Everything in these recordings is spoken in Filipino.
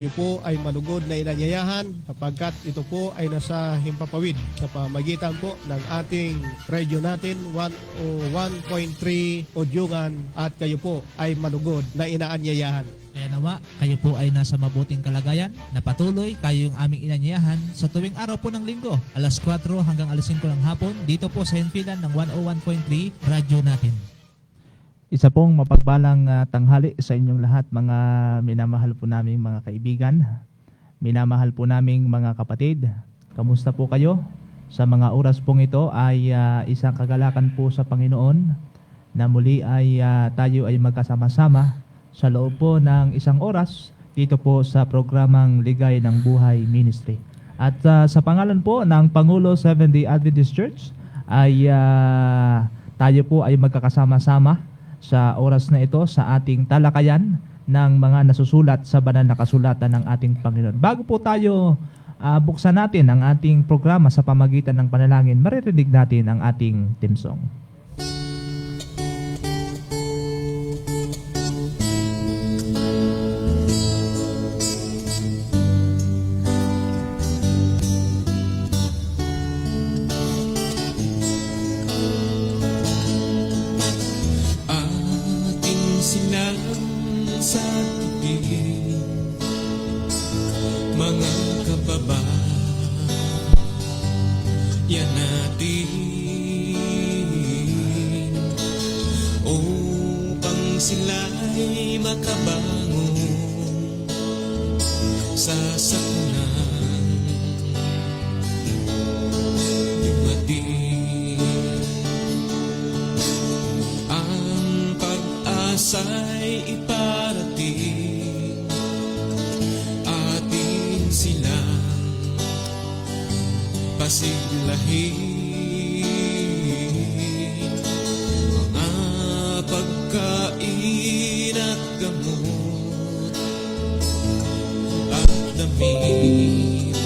Ito po ay malugod na inanyayahan sapagkat ito po ay nasa himpapawid sa pamagitan po ng ating radio natin 101.3 Odyungan at kayo po ay malugod na inaanyayahan. Kaya nawa, kayo po ay nasa mabuting kalagayan na patuloy kayo yung aming inanyayahan sa tuwing araw po ng linggo, alas 4 hanggang alas 5 ng hapon, dito po sa hinfilan ng 101.3 radyo natin. Isa pong mapagbalang tanghali sa inyong lahat, mga minamahal po naming mga kaibigan, minamahal po naming mga kapatid. Kamusta po kayo? Sa mga oras pong ito ay isang kagalakan po sa Panginoon na muli ay tayo ay magkasama-sama sa loob po ng isang oras dito po sa programang Ligay ng Buhay Ministry. At sa pangalan po ng Pangulo Seventh-day Adventist Church ay tayo po ay magkakasama-sama sa oras na ito sa ating talakayan ng mga nasusulat sa banal na kasulatan ng ating Panginoon. Bago po tayo buksan natin ang ating programa sa pamagitan ng panalangin, maririnig natin ang ating theme song. Sa tubig, mga kababayan natin, upang sila'y makabangon sa sakunan dumating. Ang pag-asa'y iparating, atin silang pasiglahin. Mga pagkain at gamot at damit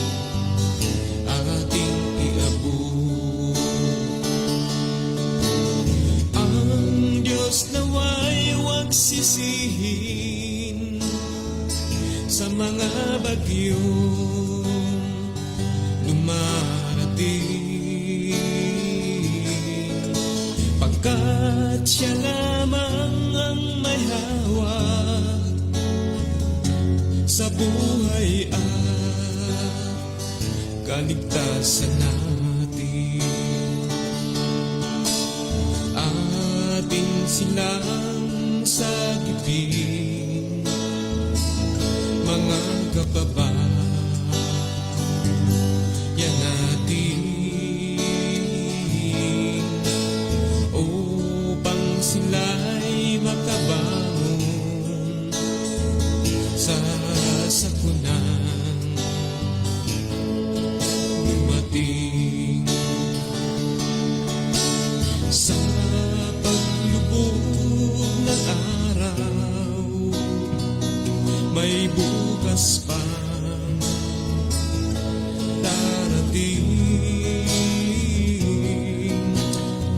ating iabot. Ang Diyos nawa'y huwag sisihin sa mga bagyong dumarating, pagkat siya lamang ang may hawak sa buhay at kaligtasan natin. Atin silang sagipin, mga kababayan natin, upang sila'y makabangon sa sakunan dumating. Sa paglubog ng araw, may bukas pa darating.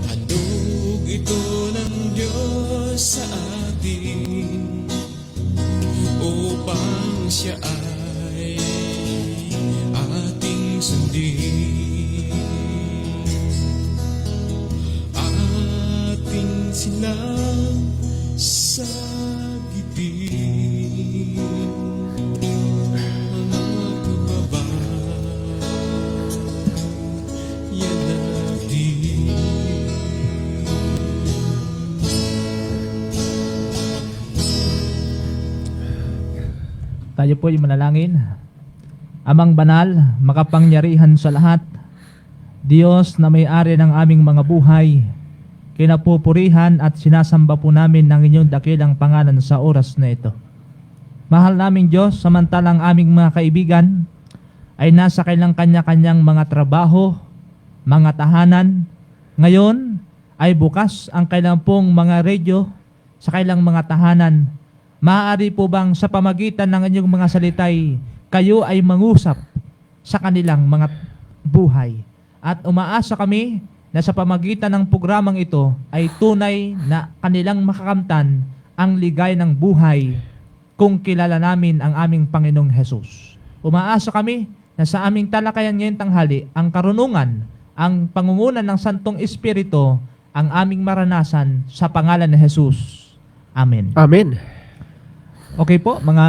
Handog ito ng Diyos sa atin, upang siya ay ating sundin. Ating silang sagipin, mga kababayan natin. Tayo po ay manalangin. Amang banal, makapangyarihan sa lahat, Diyos na may-ari ng aming mga buhay, kinapupurihan at sinasamba po namin ng inyong dakilang pangalan sa oras na ito. Mahal naming Diyos, samantalang aming mga kaibigan ay nasa kailang kanya-kanyang mga trabaho, mga tahanan. Ngayon ay bukas ang kailang pong mga radyo sa kailang mga tahanan. Maaari po bang sa pamagitan ng inyong mga salitay, kayo ay mangusap sa kanilang mga buhay? At umaasa kami na sa pamagitan ng programang ito ay tunay na kanilang makakamtan ang ligay ng buhay kung kilala namin ang aming Panginoong Hesus. Umaasa kami na sa aming talakayan ngayong tanghali, ang karunungan, ang pangungunan ng Santong Espiritu, ang aming maranasan sa pangalan ni Hesus. Amen. Amen. Okay po, mga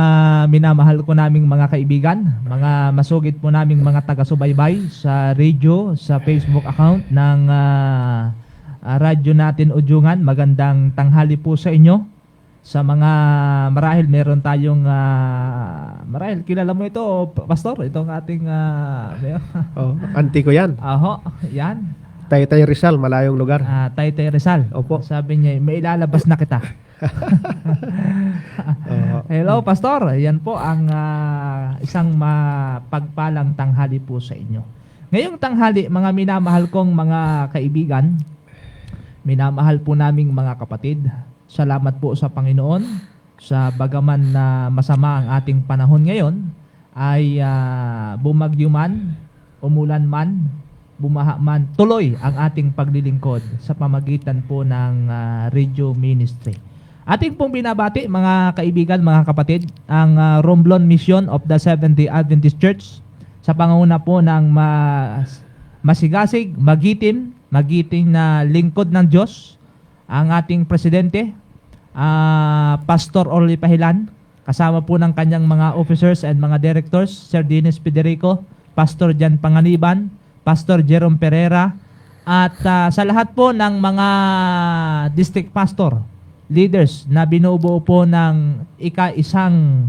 minamahal ko naming mga kaibigan, mga masugid po naming mga taga-subaybay sa radio, sa Facebook account ng radyo natin Udyungan. Magandang tanghali po sa inyo. Sa mga marahil meron tayong marahil kilala mo ito, Pastor, itong ating Auntie ko yan. aho, yan. Taytay Rizal, malayong lugar. Taytay Rizal. Opo. Sabi niya, may ilalabas na kita. Hello, Pastor. Yan po ang isang mapagpalang tanghali po sa inyo. Ngayong tanghali, mga minamahal kong mga kaibigan, minamahal po naming mga kapatid, salamat po sa Panginoon sa bagaman na masama ang ating panahon ngayon, ay bumagyo man, umulan man, bumaha man, tuloy ang ating paglilingkod sa pamagitan po ng radio ministry. Ating pong binabati, mga kaibigan, mga kapatid, ang Romblon Mission of the Seventh-day Adventist Church sa pangunguna po ng masigasig, magiting na lingkod ng Diyos, ang ating presidente, Pastor Orly Pahilan, kasama po ng kanyang mga officers and mga directors, Sir Dennis Federico, Pastor Jan Panganiban, Pastor Jerome Pereira, at sa lahat po ng mga district pastor, leaders na binubuo po ng ika-isang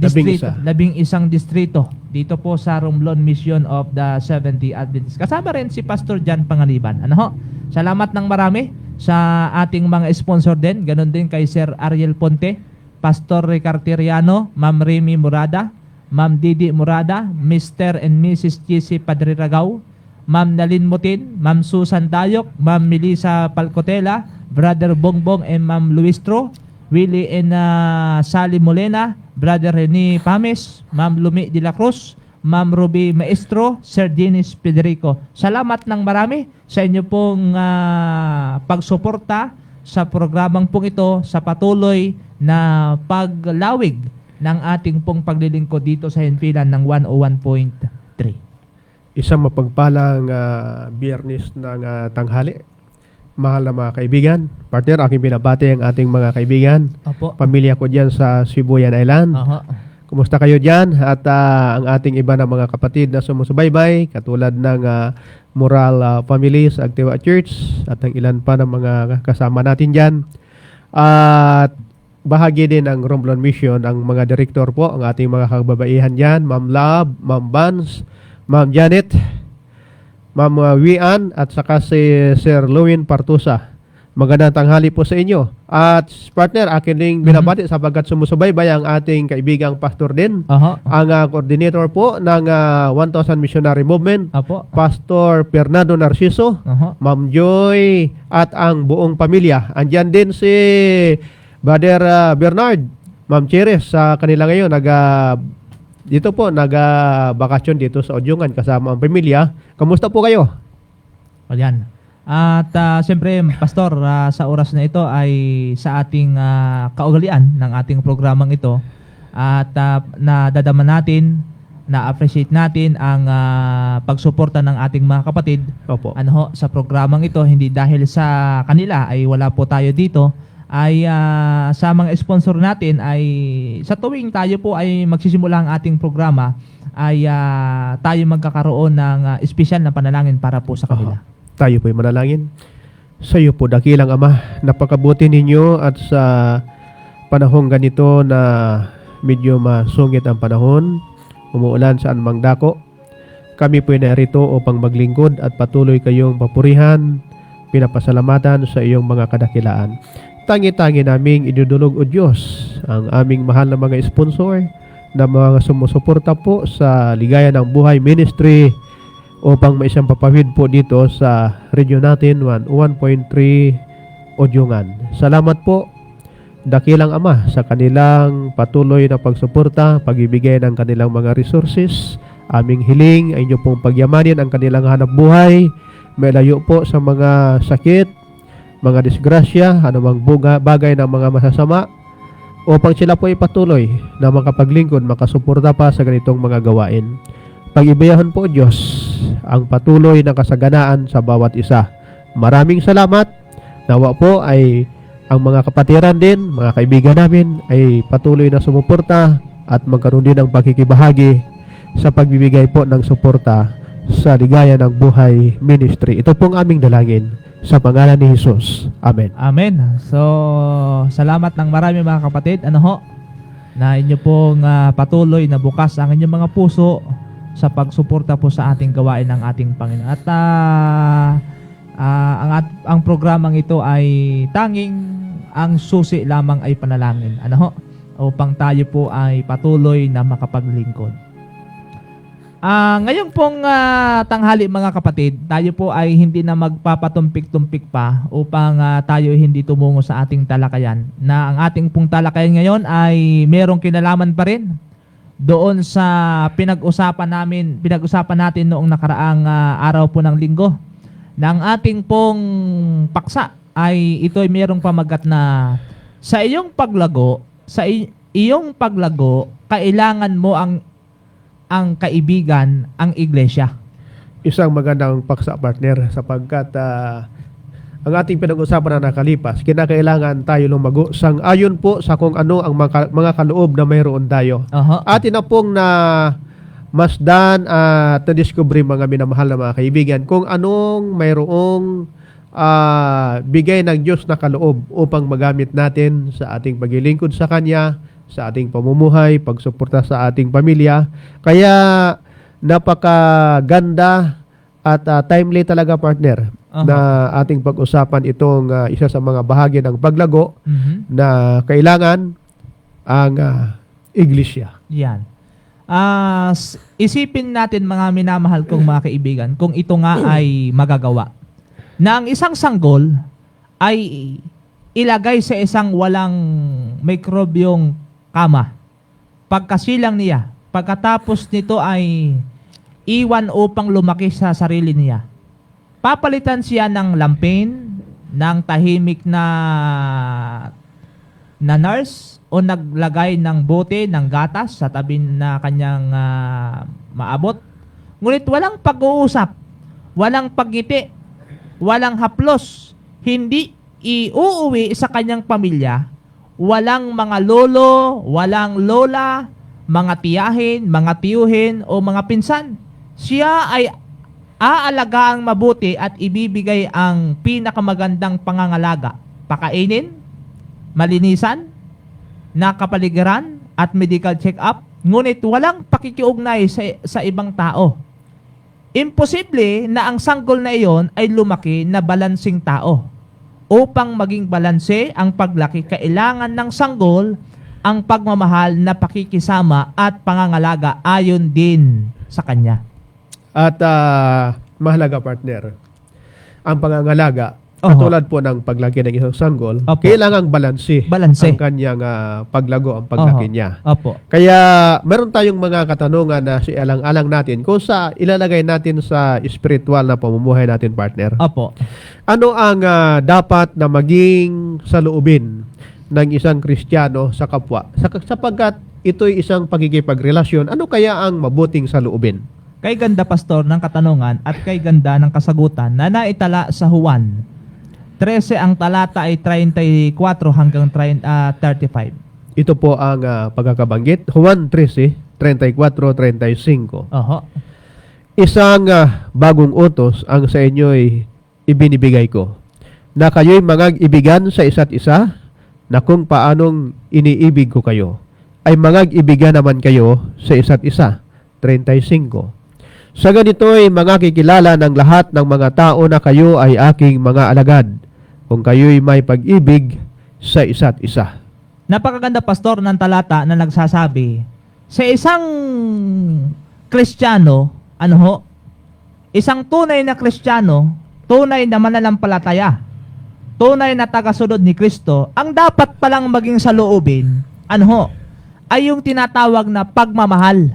distrito, labing-isang distrito dito po sa Romblon Mission of the Seventh-day Adventist. Kasama rin si Pastor Jan Panganiban. Ano ho? Salamat ng marami sa ating mga sponsor din. Ganon din kay Sir Ariel Ponte, Pastor Ricarteriano, Ma'am Remy Murada, Ma'am Didi Murada, Mr. and Mrs. Chisi Padriragaw, Ma'am Nalin Mutin, Ma'am Susan Dayok, Ma'am Melissa Palcotela, Brother Bongbong and Ma'am Luistro, Willie and Sally Molena, Brother Rene Pames, Ma'am Lumi de la Cruz, Ma'am Ruby Maestro, Sir Dennis Federico. Salamat ng marami sa inyo pong pagsuporta sa programang pong ito, sa patuloy na paglawig ng ating pong paglilingkod dito sa himpilan ng 101.3. Isang mapagpalang biyernes ng tanghali. Mahal na mga kaibigan, partner, aking binabati ang ating mga kaibigan, Opo. pamilya ko dyan sa Sibuyan Island. Aha. Kumusta kayo dyan? At ang ating iba na mga kapatid na sumusubaybay, katulad ng Moral Family sa Agtiwa Church at ang ilan pa ng mga kasama natin dyan. At bahagi din ng Romblon Mission, ang mga direktor po, ang ating mga kababaihan dyan, Ma'am Love, Ma'am Vance, Ma'am Janet, Ma'am Wian, at saka si Sir Lewin Partusa. Magandang tanghali po sa inyo. At partner, akin ding binabati sapagkat sumusubaybay ang ating kaibigang pastor din. Aha. Ang coordinator po ng 1,000 Missionary Movement, Apo. Pastor Fernando Narciso, Aha. Ma'am Joy, at ang buong pamilya. Andyan din si Brother Bernard, Ma'am Cheres, sa kanila ngayon dito po nagbakasyon dito sa Udyungan kasama ang pamilya. Kamusta po kayo? O yan. At siyempre, Pastor, sa oras na ito ay sa ating kaugalian ng ating programang ito. At nadadaman natin, na-appreciate natin ang pagsuporta ng ating mga kapatid. Opo. Sa programang ito, hindi dahil sa kanila ay wala po tayo dito, ay sa mga sponsor natin ay sa tuwing tayo po ay magsisimula ang ating programa ay tayo magkakaroon ng espesyal na panalangin para po sa kanila. Tayo po ay manalangin. Sa iyo po, dakilang Ama, napakabuti ninyo at sa panahong ganito na medyo masungit ang panahon, umuulan saan mang dako, kami po ay narito upang maglingkod at patuloy kayong papurihan, pinapasalamatan sa iyong mga kadakilaan. Tangi-tangi naming idudulog o Diyos ang aming mahal na mga sponsor na mga sumusuporta po sa Ligaya ng Buhay Ministry upang may isang papawid po dito sa radio natin 101.3 Udyungan. Salamat po, dakilang Ama, sa kanilang patuloy na pagsuporta, pagibigay ng kanilang mga resources. Aming hiling ay inyo pong pagyamanin ang kanilang hanap buhay, may layo po sa mga sakit, mga disgrasya, anumang bagay ng mga masasama. upang sila po ipatuloy na makapaglingkod, makasuporta pa sa ganitong mga gawain. Pag-ibiyahan po Diyos ang patuloy na kasaganaan sa bawat isa. Maraming salamat. Nawa po ay ang mga kapatiran din, mga kaibigan namin ay patuloy na sumuporta at magkaroon din ng pakikibahagi sa pagbibigay po ng suporta sa Ligaya ng Buhay Ministry. Ito pong aming dalangin sa pangalan ni Jesus. Amen. Amen. So, salamat ng marami mga kapatid. Ano ho? Na inyo pong patuloy na bukas ang inyong mga puso sa pagsuporta po sa ating gawain ng ating Panginoon. At ang programang ito ay tanging ang susi lamang ay panalangin. Ano ho? Upang tayo po ay patuloy na makapaglingkod. Ngayon pong tanghali mga kapatid, tayo po ay hindi na magpapatumpik-tumpik pa upang tayo hindi tumungo sa ating talakayan. Na ang ating pong talakayan ngayon ay merong kinalaman pa rin doon sa pinag-usapan natin noong nakaraang araw po ng linggo. Na ang ating pong paksa ay ito ay merong pamagat na sa iyong paglago, kailangan mo ang kaibigan, ang iglesia. Isang magandang paksa, partner, sapagkat ang ating pinag-usapan na nakalipas, kinakailangan tayo lumago sang-ayon po sa kung ano ang mga kaloob na mayroon tayo. Atin na pong na masdan at na-discovery, mga minamahal na mga kaibigan, kung anong mayroong bigay ng Diyos na kaloob upang magamit natin sa ating paglilingkod sa Kanya, sa ating pamumuhay, pagsuporta sa ating pamilya. Kaya napakaganda at timely talaga, partner, na ating pag-usapan itong isa sa mga bahagi ng paglago na kailangan ang iglesia. Yan. Isipin natin mga minamahal kong mga kaibigan kung ito nga ay magagawa. Na ang isang sanggol ay ilagay sa isang walang mikrobyong kama. Pagkasilang niya, pagkatapos nito ay iwan upang lumaki sa sarili niya. Papalitan siya ng lampin, ng tahimik na nurse, o naglagay ng bote ng gatas sa tabi na kanyang maabot. Ngunit walang pag-uusap, walang pagngiti, walang haplos, hindi iuuwi sa kanyang pamilya, walang mga lolo, walang lola, mga tiyahin, mga tiyuhin o mga pinsan. Siya ay aalagaan mabuti at ibibigay ang pinakamagandang pangangalaga. Pakainin, malinisan, nakapaligiran at medical check-up. Ngunit walang pakikiugnay sa ibang tao. Imposible na ang sanggol na iyon ay lumaki na balansing tao. Upang maging balanse ang paglaki, kailangan ng sanggol ang pagmamahal na pakikisama at pangangalaga ayon din sa kanya. At mahalaga, partner, ang pangangalaga, katulad po ng paglaki ng isang sanggol, kailangang balanse ang kanyang paglago, ang paglaki niya. Kaya meron tayong mga katanungan na sialang-alang natin kung sa ilalagay natin sa spiritual na pamumuhay natin, partner. Ano ang dapat na maging saloobin ng isang Kristiyano sa kapwa? Sapagkat ito'y isang pagkikipagrelasyon, ano kaya ang mabuting saloobin? Kay ganda, pastor, ng katanungan at kay ganda ng kasagutan na naitala sa Juan 13, ang talata ay 34 hanggang 35. Ito po ang pagkakabanggit. Juan 13, 34-35. Isang bagong utos ang sa inyo'y ibinibigay ko, na kayo'y mangag-ibigan sa isa't isa, na kung paanong iniibig ko kayo, ay mangag-ibigan naman kayo sa isa't isa. 35. Sa ganito'y mangakikilala ng lahat ng mga tao na kayo ay aking mga alagad, kung kayo'y may pag-ibig sa isa't isa. Napakaganda, pastor, ng talata na nagsasabi, sa isang Kristiyano, isang tunay na Kristiyano, tunay na mananampalataya, tunay na tagasunod ni Kristo, ang dapat palang maging saloobin, ay yung tinatawag na pagmamahal.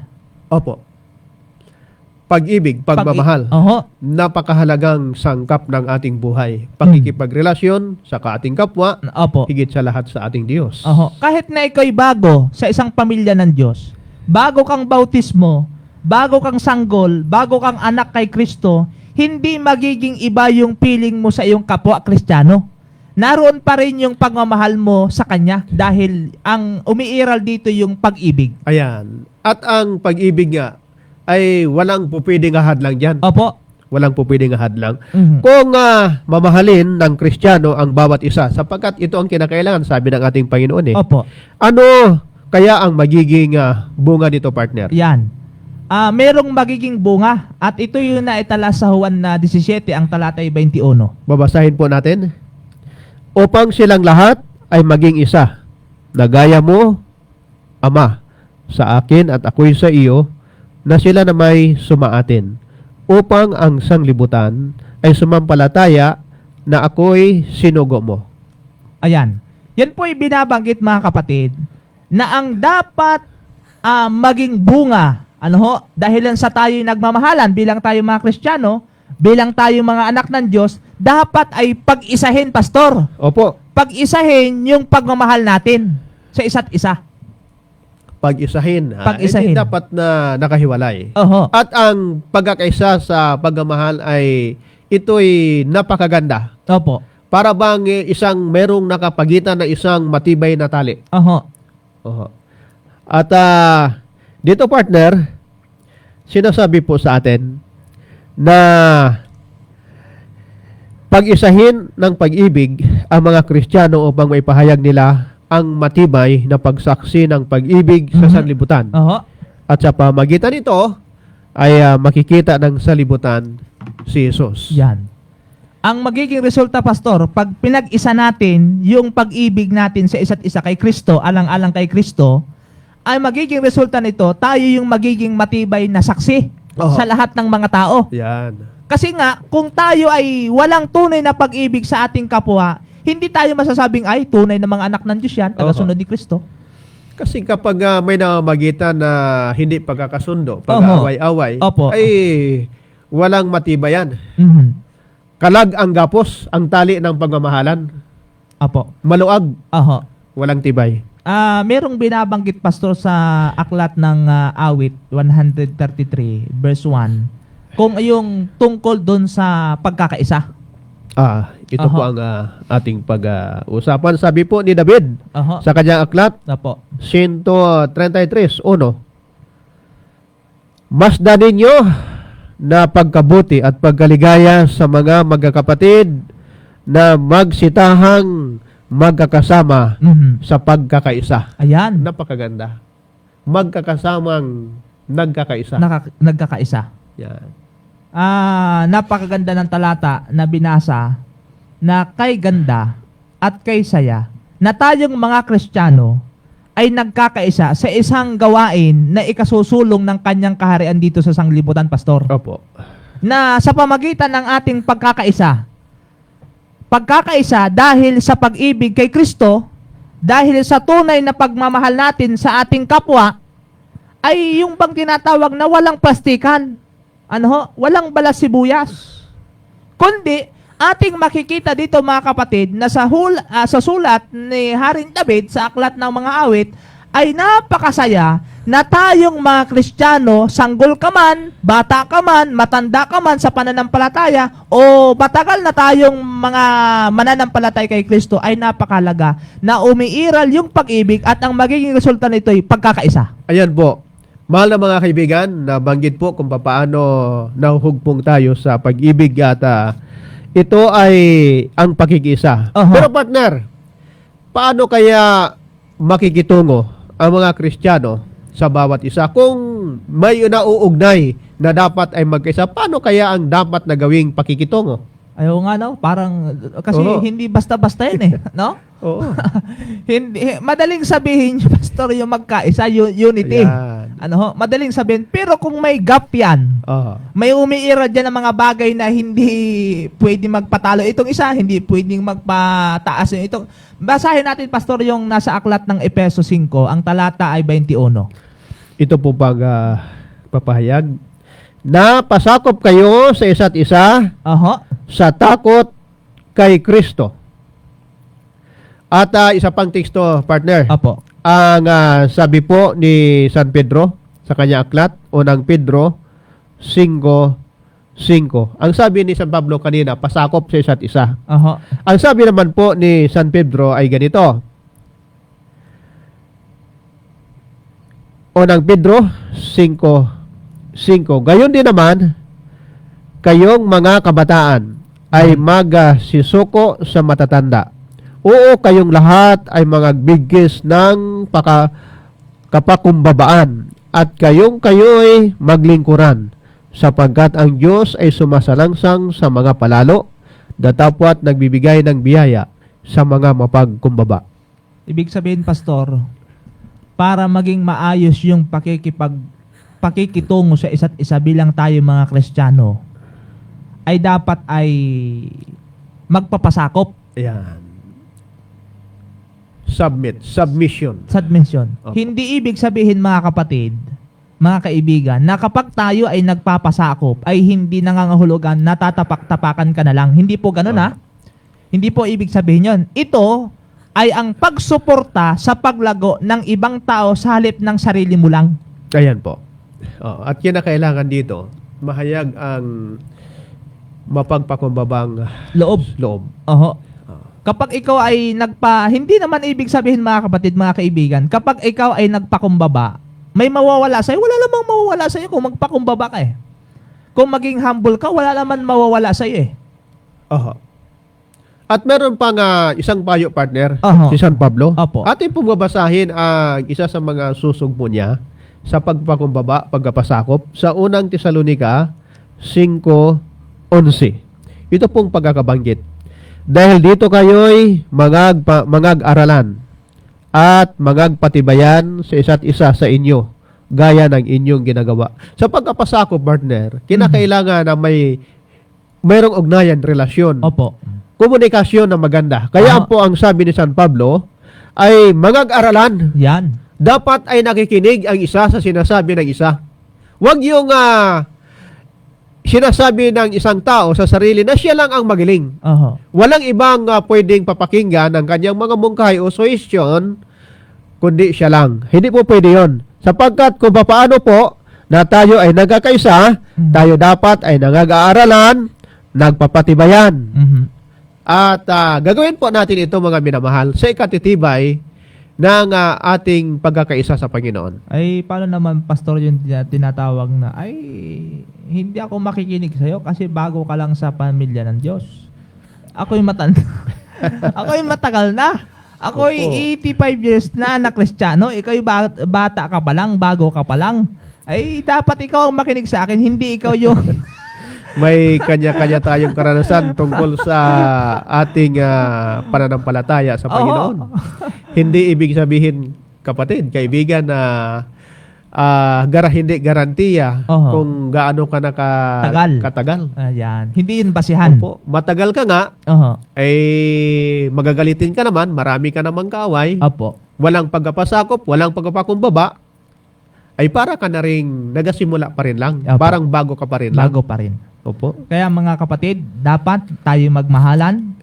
pag-ibig, pagmamahal. Oho. Napakahalagang sangkap ng ating buhay. Pakikipagrelasyon sa ating kapwa, Opo. higit sa lahat sa ating Diyos. Oho. Kahit na ikaw'y bago sa isang pamilya ng Diyos, bago kang bautismo, bago kang sanggol, bago kang anak kay Kristo, hindi magiging iba yung feeling mo sa iyong kapwa Kristiyano. Naroon pa rin yung pagmamahal mo sa Kanya dahil ang umiiral dito yung pag-ibig. Ayan. At ang pag-ibig nga ay walang pupwedeng ahadlang dyan. Opo. Walang pupwedeng ahadlang. Mhm. Kung mamahalin ng Kristiyano ang bawat isa, sapagkat ito ang kinakailangan, sabi ng ating Panginoon eh. Opo. Ano kaya ang magiging bunga nito, partner? Yan. Merong magiging bunga at ito yung naitala sa Juan na 17 ang talatay 21. Babasahin po natin. Upang silang lahat ay maging isa, na gaya mo, Ama, sa akin at ako'y sa iyo, na sila na may sumaatin, upang ang sanglibutan ay sumampalataya na ako'y sinugo mo. Ayan. Yan po ay binabanggit mga kapatid na ang dapat maging bunga, dahilan sa tayo'y nagmamahalan bilang tayo mga Kristiyano, bilang tayo mga anak ng Diyos, dapat ay pag-isahin, pastor. Opo, Pag-isahin yung pagmamahal natin sa isa't isa. pag-isahin. Pag-isahin. Hindi dapat na nakahiwalay. Oho. At ang pagkakaisa sa pagmamahal ay ito'y napakaganda. Opo. Para bang isang merong nakapagitan na isang matibay na tali. Oho. Oho. At dito, partner, sinasabi po sa atin na pag-isahin ng pag-ibig ang mga Kristiyano upang may pahayag nila ang matibay na pagsaksi ng pag-ibig sa sanlibutan. Oho. At sa pamagitan nito ay makikita ng sanlibutan si Jesus. Yan. Ang magiging resulta, pastor, pag pinag-isa natin yung pag-ibig natin sa isa't isa kay Kristo, alang-alang kay Kristo, ay magiging resulta nito, tayo yung magiging matibay na saksi Oho. sa lahat ng mga tao. Yan. Kasi nga, kung tayo ay walang tunay na pag-ibig sa ating kapwa, hindi tayo masasabing, ay, tunay na mga anak ng Diyos yan, tagasunod ni Kristo. Kasi kapag may namamagitan na hindi pagkakasundo, pag-away-away, Opo. ay walang matibayan. Mhm. Kalag ang gapos, ang tali ng pagmamahalan. Apo. Maluag, Oho. walang tibay. Merong binabanggit, pastor, sa aklat ng awit 133 verse 1 kung yung tungkol doon sa pagkakaisa. Ito po ang ating pag-usapan. Sabi po ni David Oho. sa kanyang aklat, Apo. 133:1, Masdan ninyo na pagkabuti at pagkaligaya sa mga magkakapatid na magsitahang magkakasama Mhm. sa pagkakaisa. Ayan. Napakaganda. Magkakasamang nagkakaisa. Nagkakaisa. Yan. Napakaganda ng talata na binasa na kay ganda at kay saya na tayong mga Kristiyano ay nagkakaisa sa isang gawain na ikasusulong ng kanyang kaharian dito sa sanglibutan, pastor. Opo. Na sa pamagitan ng ating pagkakaisa dahil sa pag-ibig kay Kristo, dahil sa tunay na pagmamahal natin sa ating kapwa, ay yung bang tinatawag na walang plastikan, walang balas sibuyas. Kundi, ating makikita dito mga kapatid na sa sulat ni Haring David sa aklat ng mga awit, ay napakasaya na tayong mga Kristiyano, sanggol ka man, bata ka man, matanda ka man sa pananampalataya, o matagal na tayong mga mananampalataya kay Kristo, ay napakalaga na umiiral yung pag-ibig at ang magiging resulta nito ay pagkakaisa. Ayan po. Mahal na mga kaibigan, nabanggit po kung paano nahuhugpong tayo sa pag-ibig at ito ay ang pakikisa. Oho. Pero partner, paano kaya makikitungo ang mga Kristiyano sa bawat isa? Kung may nauugnay na dapat ay magkaisa, paano kaya ang dapat na gawing pakikitungo? Ayaw nga, parang, kasi Oo. hindi basta-basta yun no? Oo. Hindi, madaling sabihin, pastor, yung magkaisa, unity. Ayan. Madaling sabihin, pero kung may gap yan, Oo. may umiira dyan ng mga bagay na hindi pwedeng magpatalo itong isa, hindi pwedeng magpataas yung itong. Basahin natin, pastor, yung nasa aklat ng Efeso 5, ang talata ay 21. Ito po pag papahayag. na pasakop kayo sa isa't isa Oho. sa takot kay Kristo. At isa pang teksto, partner. Opo. Ang sabi po ni San Pedro sa kanya aklat, unang Pedro 5:5. Ang sabi ni San Pablo kanina, pasakop sa isa't isa. Oho. Ang sabi naman po ni San Pedro ay ganito. Unang Pedro 5:5. Gayon din naman, kayong mga kabataan ay magsisuko sa matatanda. Oo, kayong lahat ay mga bigis ng kapakumbabaan at kayo'y maglingkuran sapagkat ang Diyos ay sumasalangsang sa mga palalo, datapwat nagbibigay ng biyaya sa mga mapagkumbaba. Ibig sabihin, Pastor, para maging maayos yung pakikitungo sa isa't isa bilang tayo mga Kristiyano, ay dapat ay magpapasakop. Ayan. Submission. Submission. Okay. Hindi ibig sabihin, mga kapatid, mga kaibigan, na kapag tayo ay nagpapasakop, ay hindi nangangahulugan, natatapak-tapakan ka na lang. Hindi po ganun, ha? Hindi po ibig sabihin yon. Ito ay ang pagsuporta sa paglago ng ibang tao sa halip ng sarili mo lang. Ayan po. At kinakailangan dito, mahayag ang mapagpakumbabang loob. Oho. Kapag ikaw ay hindi naman ibig sabihin, mga kapatid, mga kaibigan, kapag ikaw ay nagpakumbaba, may mawawala sa'yo. Wala namang mawawala sa'yo kung magpakumbaba ka eh. Kung maging humble ka, wala naman mawawala sa'yo eh. Oho. At meron pang isang payo, partner, Oho. si San Pablo. Opo. Atin pong babasahin ang isa sa mga susugpo niya sa pagpakumbaba, pagkapasakop sa unang Tesalonica 5:11. Ito pong pagkakabanggit. Dahil dito kayo'y mangag-aralan at mangagpatibayan sa isa't isa sa inyo, gaya ng inyong ginagawa. Sa pagkapasakop, partner, kinakailangan na mayroong ugnayan, relasyon, Opo. komunikasyon na maganda. Kaya po ang sabi ni San Pablo ay mangag-aralan. Yan. Dapat ay nakikinig ang isa sa sinasabi ng isa. Huwag yung sinasabi ng isang tao sa sarili na siya lang ang magaling. Oho. Walang ibang pwedeng papakinggan ng kanyang mga mungkahi o suhestyon, kundi siya lang. Hindi po pwede yon. Sapagkat kung paano po na tayo ay nagkakaisa, tayo dapat ay nangag-aaralan, nagpapatibayan. Mhm. At gagawin po natin ito, mga minamahal, sa ikatitibay ng ating pagkakaisa sa Panginoon. Ay, paano naman, Pastor, yung tinatawag na, ay, hindi ako makikinig sa'yo kasi bago ka lang sa pamilya ng Diyos. Ako'y matanda. Ako'y matagal na. Ako'y 85 years na Kristiyano. Ikaw'y bata ka pa lang, bago ka pa lang. Ay, dapat ikaw ang makinig sa akin, hindi ikaw yung... May kanya-kanya tayong karanasan tungkol sa ating pananampalataya sa Panginoon. Hindi ibig sabihin, kapatid, kaibigan, na hindi garantiya Oho. kung gaano ka katagal. Ayan. Hindi yun basihan. Opo, matagal ka nga, Oho. magagalitin ka naman, marami ka namang kaaway, Opo. walang pagkapasakop, walang pagkapakumbaba, ay para ka na rin nagasimula pa rin lang. Opo. Parang bago ka pa rin lang. Bago pa rin. Opo. Kaya mga kapatid, dapat tayo magmahalan,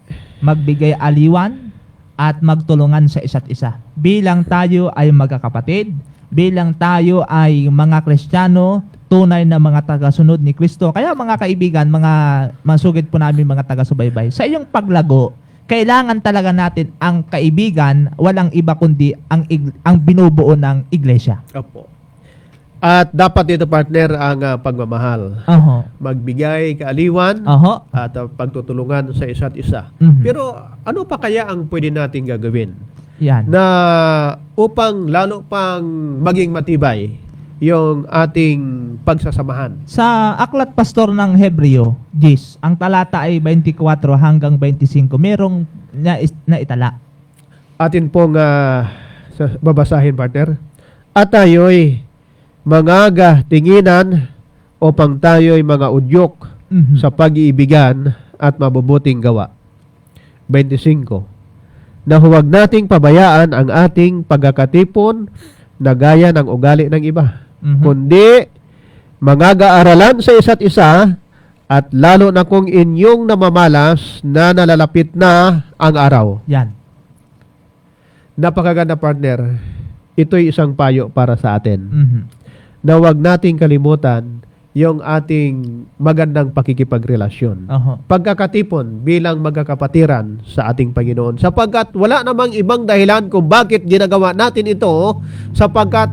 magbigay aliwan, at magtulungan sa isa't isa. Bilang tayo ay magkakapatid, bilang tayo ay mga Kristiyano, tunay na mga tagasunod ni Kristo. Kaya mga kaibigan, mga masugid po namin mga taga-subaybay, sa iyong paglago, kailangan talaga natin ang kaibigan, walang iba kundi ang binubuo ng iglesia. Opo. At dapat dito, partner, ang pagmamahal. Oho. Magbigay kaaliwan Oho. at pagtutulungan sa isa't isa. Mhm. Pero ano pa kaya ang pwede natin gagawin Yan. na upang lalo pang maging matibay yung ating pagsasamahan? Sa aklat pastor ng Hebreo, Gis, ang talata ay 24 hanggang 25. Merong naitala. Atin pong babasahin, partner. At tayo'y mga tinginan upang tayo'y mga udyok Mhm. sa pag-iibigan at mabubuting gawa. 25. Na huwag nating pabayaan ang ating pagkakatipon na gaya ng ugali ng iba, Mhm. kundi mangagaaralan sa isa't isa, at lalo na kung inyong namamalas na nalalapit na ang araw. Yan. Napakaganda, partner. Ito'y isang payo para sa atin. Mhm. Na huwag nating kalimutan yung ating magandang pakikipagrelasyon. Oho. Pagkakatipon bilang magkakapatiran sa ating Panginoon. Sapagkat wala namang ibang dahilan kung bakit ginagawa natin ito, sapagkat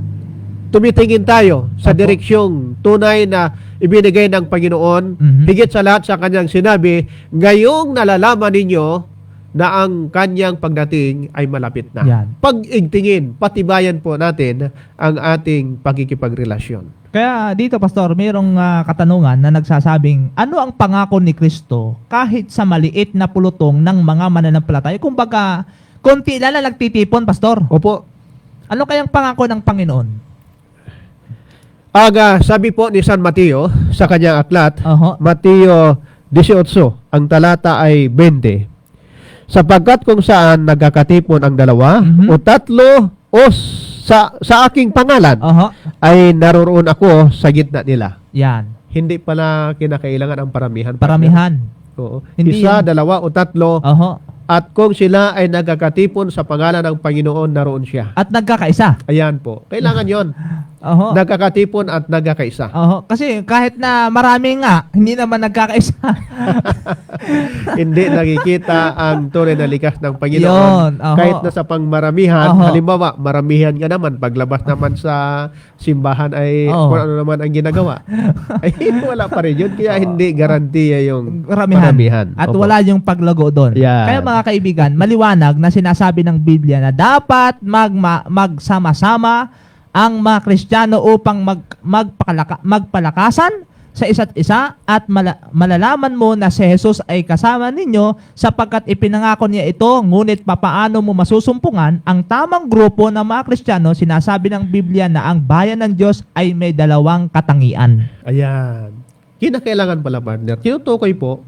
tumitingin tayo sa Opo. direksyong tunay na ibinigay ng Panginoon. Mhm. Higit sa lahat sa kanyang sinabi, ngayong nalalaman ninyo na ang kanyang pagdating ay malapit na. Yan. Pag-igtingin, patibayan po natin ang ating pakikipagrelasyon. Kaya dito, Pastor, mayroong katanungan na nagsasabing, ano ang pangako ni Kristo kahit sa maliit na pulutong ng mga mananampalataya? Kumbaga, konti lang na nagtitipon, Pastor. Opo. Ano kayang pangako ng Panginoon? Sabi po ni San Mateo sa kanyang aklat, Oho. Mateo 18, ang talata ay 20. Sapagkat kung saan nagkakatipon ang dalawa Mhm. o tatlo o sa aking pangalan, Oho. ay naroroon ako sa gitna nila. Yan. Hindi pala kinakailangan ang paramihan. Paramihan. Oo. Hindi Isa, yan. dalawa o tatlo. Oho. At kung sila ay nagkakatipon sa pangalan ng Panginoon, naroon siya. At nagkakaisa. Ayan po. Kailangan yon. Oho. Nagkakatipon at nagkakaisa. Oho. Kasi kahit na marami nga, hindi naman nagkakaisa. Hindi nakikita ang tunay na likas ng Panginoon. Yun, oho. Kahit na sa pangmaramihan, Oho. halimbawa, maramihan ka naman, paglabas naman sa simbahan ay Oho. kung ano naman ang ginagawa. Ay wala pa rin yun. Kaya hindi garantiya yung Paramihan. At Opo. wala yung paglago doon. Yan. Kaya mga kaibigan, maliwanag na sinasabi ng Biblia na dapat magsama-sama ang mga Kristiyano upang magpalakasan sa isa't isa at malalaman mo na si Jesus ay kasama ninyo sapagkat ipinangako niya ito, ngunit papaano mo masusumpungan ang tamang grupo ng mga Kristiyano? Sinasabi ng Biblia na ang bayan ng Diyos ay may dalawang katangian. Ayan. Kinakailangan pala, partner. Tinutukoy po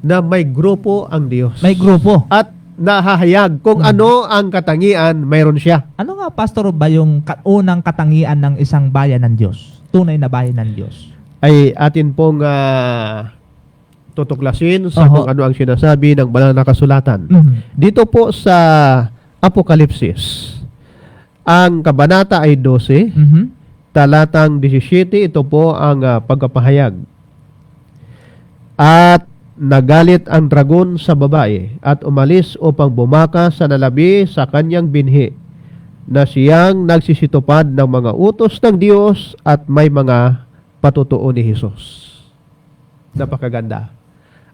na may grupo ang Diyos. May grupo. At nahahayag kung ano ang katangian, mayroon siya. Ano nga, Pastor, ba yung unang katangian ng isang bayan ng Diyos? Tunay na bayan ng Diyos. Ay atin pong tutuklasin sa Oho. kung ano ang sinasabi ng banal na kasulatan. Mhm. Dito po sa Apokalipsis, ang kabanata ay 12, Mhm. talatang 17, ito po ang pagkapahayag. At nagalit ang dragon sa babae at umalis upang bumaka sa nalabi sa kanyang binhi na siyang nagsisitupad ng mga utos ng Diyos at may mga patutuo ni Jesus. Napakaganda.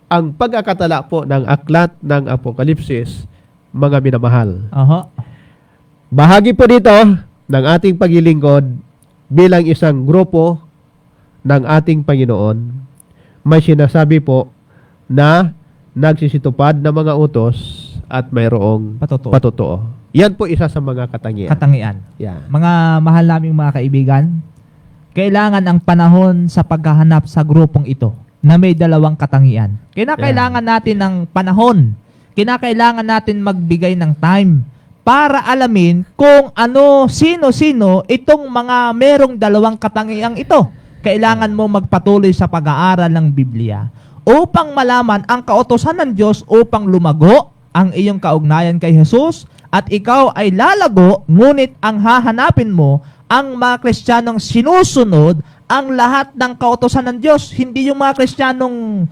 Ang pagkakatala po ng aklat ng Apokalipsis, mga minamahal. Oho. Bahagi po dito ng ating paglilingkod bilang isang grupo ng ating Panginoon. May sinasabi po na nagsisitupad ng mga utos at mayroong Patutuo. patutuo. Yan po isa sa mga katangian. Katangian. Yan. Mga mahal naming mga kaibigan, kailangan ang panahon sa paghahanap sa grupong ito na may dalawang katangian. Kinakailangan natin ng panahon. Kinakailangan natin magbigay ng time para alamin kung sino-sino itong mga merong dalawang katangiang ito. Kailangan mo magpatuloy sa pag-aaral ng Biblia upang malaman ang kautusan ng Diyos upang lumago ang iyong kaugnayan kay Jesus at ikaw ay lalago, ngunit ang hahanapin mo ang mga Kristiyanong sinusunod ang lahat ng kautusan ng Diyos. Hindi yung mga Kristiyanong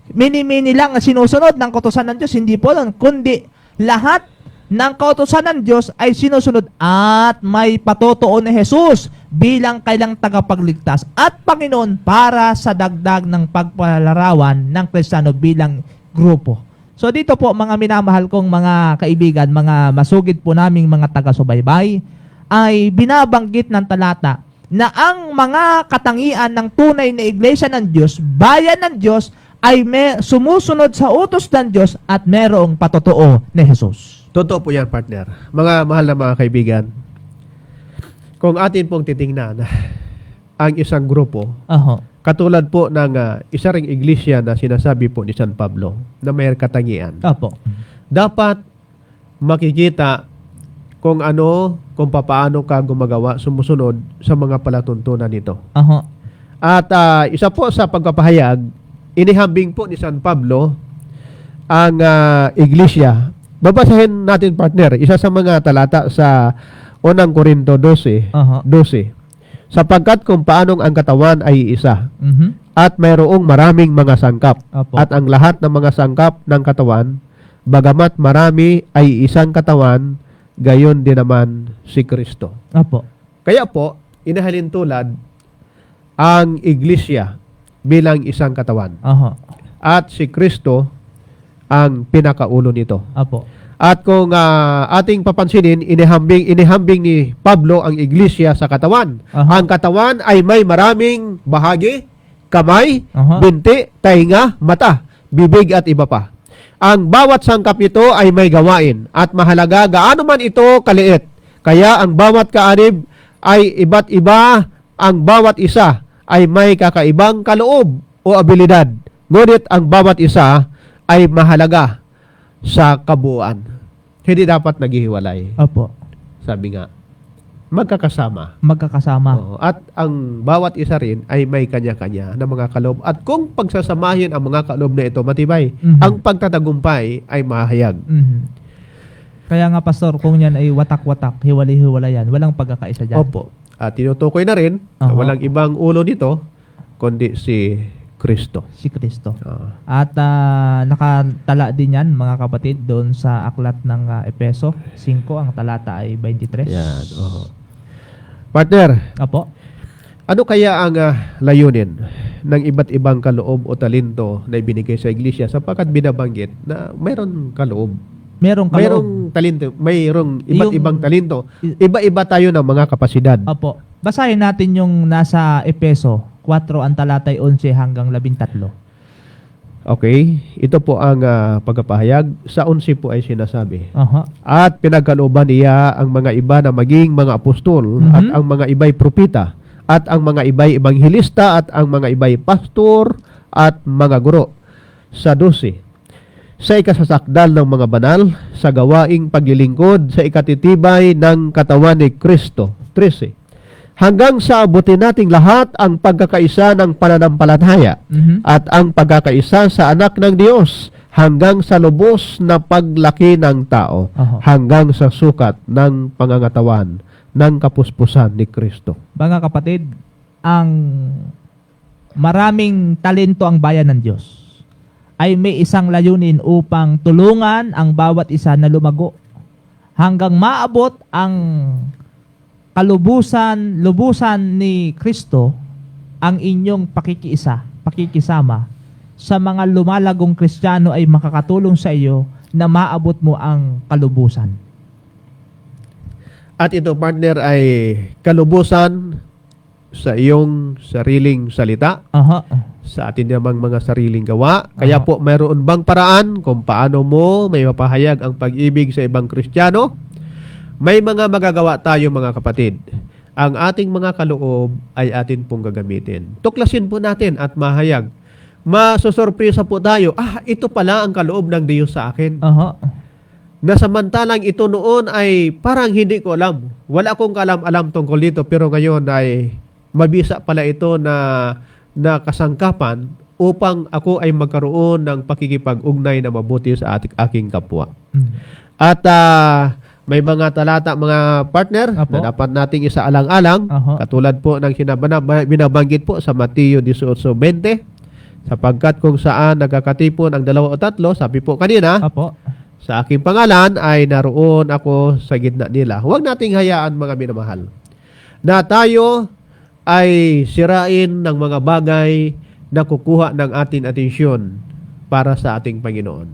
mini-mini lang na sinusunod ng kautusan ng Diyos. Hindi po lang, kundi lahat ng kautusan ng Diyos ay sinusunod at may patutuo ni Jesus bilang kailang tagapagligtas at Panginoon para sa dagdag ng pagpalarawan ng Kristiyano bilang grupo. So dito po mga minamahal kong mga kaibigan, mga masugid po naming mga taga-subaybay, ay binabanggit ng talata na ang mga katangian ng tunay na iglesia ng Diyos, bayan ng Diyos, ay sumusunod sa utos ng Diyos at merong patutuo ni Jesus. Totoo po yan, partner. Mga mahal na mga kaibigan, kung atin pong titingnan ang isang grupo, Oho. katulad po ng isa ring iglesia na sinasabi po ni San Pablo na may katangian, Opo. dapat makikita kung paano ka gumagawa, sumusunod sa mga palatuntunan nito. Oho. At isa po sa pagpapahayag, inihambing po ni San Pablo ang iglesia. Babasahin natin, partner, isa sa mga talata sa unang Korinto 12, Aha. 12. Sapagkat kung paanong ang katawan ay isa, Mhm. at mayroong maraming mga sangkap, Opo. at ang lahat ng mga sangkap ng katawan, bagamat marami ay isang katawan, gayon din naman si Kristo. Opo. Kaya po, inahalin tulad ang iglesia bilang isang katawan. Aha. At si Kristo ang pinakaulo nito. Opo. At kung ating papansinin, inihambing ni Pablo ang iglesia sa katawan. Aha. Ang katawan ay may maraming bahagi, kamay, Aha. binti, tainga, mata, bibig at iba pa. Ang bawat sangkap nito ay may gawain at mahalaga gaano man ito kaliit. Kaya ang bawat kaanib ay iba't iba, ang bawat isa ay may kakaibang kaloob o abilidad. Ngunit ang bawat isa ay mahalaga sa kabuuan. Hindi dapat naghihiwalay. Opo. Sabi nga, magkakasama. Magkakasama. Oo. At ang bawat isa rin ay may kanya-kanya na mga kaloob. At kung pagsasamahin ang mga kaloob na ito, matibay, Mhm. ang pagtatagumpay ay mahayag. Mhm. Kaya nga, Pastor, kung yan ay watak-watak, hiwalay-hiwalayan, walang pagkakaisa dyan. Opo. At tinutukoy na rin na Aha. walang ibang ulo nito, kundi si Kristo. Si Kristo. Oo. At nakatala din yan, mga kapatid, doon sa aklat ng Epeso 5, ang talata ay 23. Yan. Oo. Partner, Opo. ano kaya ang layunin ng iba't ibang kaloob o talento na ibinigay sa iglesia sapagkat binabanggit na mayroon kaloob, Merong kaloob. mayroong talento, mayroong iba't Yung- ibang talento. Iba-iba tayo ng mga kapasidad. Opo. Basahin natin yung nasa Epeso 4, ang talata ay 11 hanggang 13. Okay? Ito po ang pagpapahayag. Sa 11 po ay sinasabi. Aha. At pinagkalooban niya ang mga iba na maging mga apostol Mhm. at ang mga iba'y propita at ang mga iba'y ebanghilista at ang mga iba'y pastor at mga guro. Sa 12. Sa ikasasakdal ng mga banal, sa gawaing paglilingkod, sa ikatitibay ng katawan ni Kristo. 13. Hanggang sa abutin nating lahat ang pagkakaisa ng pananampalataya Mhm. at ang pagkakaisa sa anak ng Diyos hanggang sa lubos na paglaki ng tao, Aha. hanggang sa sukat ng pangangatawan ng kapuspusan ni Kristo. Mga kapatid, ang maraming talento ang bayan ng Diyos ay may isang layunin upang tulungan ang bawat isa na lumago hanggang maabot ang lubusan ni Kristo, ang inyong pakikisama sa mga lumalagong Kristiyano ay makakatulong sa iyo na maabot mo ang kalubusan. At ito, partner, ay kalubusan sa iyong sariling salita, Aha. sa atin namang mga sariling gawa. Kaya Aha. po, mayroon bang paraan kung paano mo may mapahayag ang pag-ibig sa ibang Kristiyano? May mga magagawa tayo, mga kapatid. Ang ating mga kaloob ay atin pong gagamitin. Tuklasin po natin at mahayag. Masusurpresa po tayo, ito pala ang kaloob ng Diyos sa akin. Aha. Na samantalang ito noon ay parang hindi ko alam. Wala akong alam tungkol dito, pero ngayon ay mabisa pala ito na kasangkapan upang ako ay magkaroon ng pakikipag-ugnay na mabuti sa aking kapwa. Mm. At may mga talata, mga partner, Apo. na dapat nating isaalang-alang. Aha. Katulad po ng binabanggit po sa Mateo 18:20, sapagkat kung saan nagkakatipon ang 2 o 3, sabi po kanina, Apo. sa aking pangalan ay naroon ako sa gitna nila. Huwag nating hayaan, mga minamahal, na tayo ay sirain ng mga bagay na kukuha ng ating atensyon para sa ating Panginoon.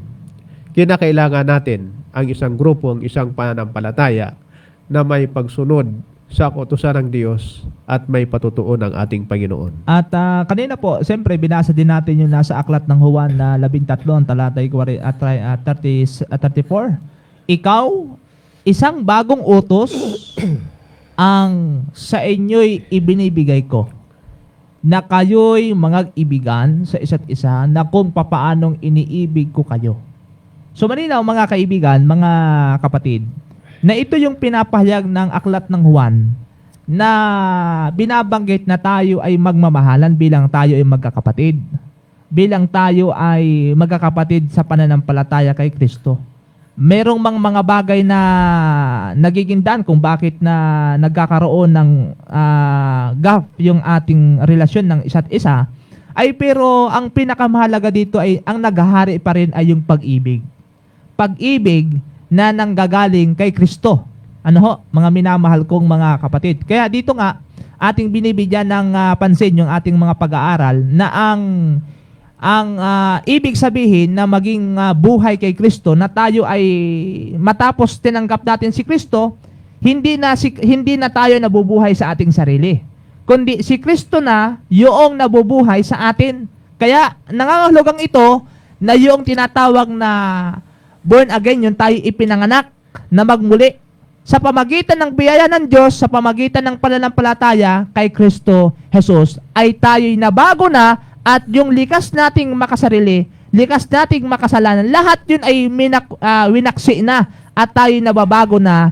Kinakailangan natin ang isang grupo, ang isang pananampalataya na may pagsunod sa kautusan ng Diyos at may patutuon ng ating Panginoon. At kanina po, siyempre, binasa din natin yung nasa aklat ng Juan na 13, talatay 34. Ikaw, isang bagong utos ang sa inyo'y ibinibigay ko, na kayo'y mag-ibigan sa isa't isa na kung papaanong iniibig ko kayo. So malinaw, mga kaibigan, mga kapatid, na ito yung pinapahayag ng aklat ng Juan na binabanggit na tayo ay magmamahalan bilang tayo ay magkakapatid. Bilang tayo ay magkakapatid sa pananampalataya kay Kristo. Merong mga bagay na nagiging daan kung bakit na nagkakaroon ng gap yung ating relasyon ng isa't isa, ay pero ang pinakamahalaga dito ay ang naghahari pa rin ay yung pag-ibig. Pag-ibig na nanggagaling kay Kristo. Ano ho, mga minamahal kong mga kapatid. Kaya dito nga, ating binibigyan ng pansin yung ating mga pag-aaral na ang ibig sabihin na maging buhay kay Kristo, na tayo ay matapos tinanggap natin si Kristo, hindi na tayo nabubuhay sa ating sarili, kundi si Kristo na yung nabubuhay sa atin. Kaya nangangahulugang ito na yung tinatawag na born again, yung tayo ipinanganak na magmuli sa pamagitan ng biyaya ng Diyos, sa pamagitan ng pananampalataya kay Kristo Jesus, ay tayo'y nabago na. At yung likas nating makasarili, likas nating makasalanan, lahat yun ay winaksi na at tayo nababago na,